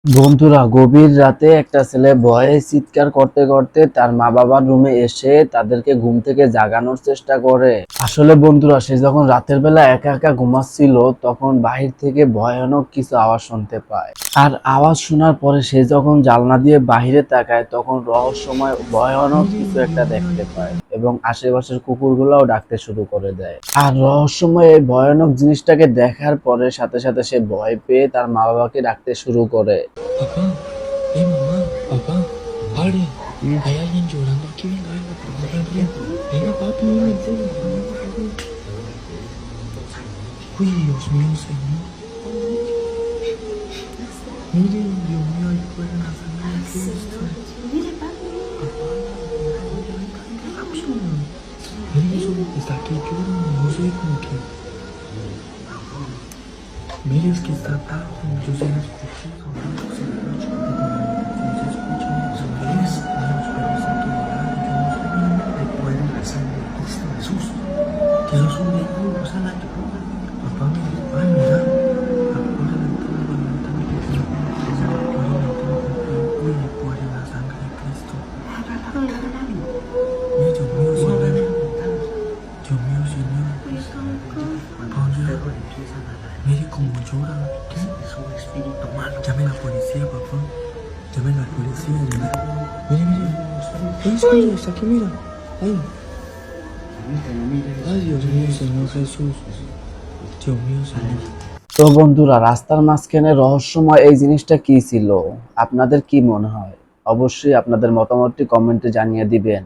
বন্ধুরা, গভীর রাতে একটা ছেলে ভয়ে চিৎকার করতে করতে তার মা বাবার রুমে এসে তাদেরকে ঘুম থেকে জাগানোর চেষ্টা করে। আসলে বন্ধুরা, সে যখন রাতের বেলা একা একা ঘুমাচ্ছিল তখন বাহির থেকে ভয়ানক কিছু আওয়াজ শুনতে পায়। আর আওয়াজ শোনার পরে সে যখন জানলা দিয়ে বাহিরে তাকায় তখন রহস্যময় ভয়ানক কিছু একটা দেখতে পায় এবং আশেপাশের কুকুরগুলোও ডাকতে শুরু করে দেয়। আর রহস্যময় এই ভয়ানক জিনিসটাকে দেখার পরে সাথে সাথে সে ভয় পেয়ে তার মা বাবাকে ডাকতে শুরু করে। Papá, mamá, papá, pare. Hay alguien llorando aquí, venga, venga, por favor, venga. Venga, papi, venga, en serio. Uy, Dios mío, Señor. Miren, Dios mío, ahí fuera la sangre de Cristo. Papá, qué pasó. Miren eso, está aquí llorando, no sé, como que... Mire, es que está tarde, yo se lo escuché, que eso es un demonio, o sea, la llorona. Papá, ay, mira, afuera la entrada de la ventana que tiene y por la sangre de Cristo. Mira, Dios mío, Señor. Dios mío, Señor. Padre, mire cómo llora. ¿Qué? Es un espíritu malo. Llame a la policía, papá. Llame a la policía. Mire, mire. Ay, escucha, está aquí, mira. Ay. Ay, Dios mío, Señor Jesús. Dios mío, Señor. তো বন্ধুরা, রাস্তার মাঝখানে রহস্যময় এই জিনিসটা কি ছিল? আপনাদের কি মনে হয়? অবশ্যই আপনাদের মতামতটি কমেন্টে জানিয়ে দিবেন।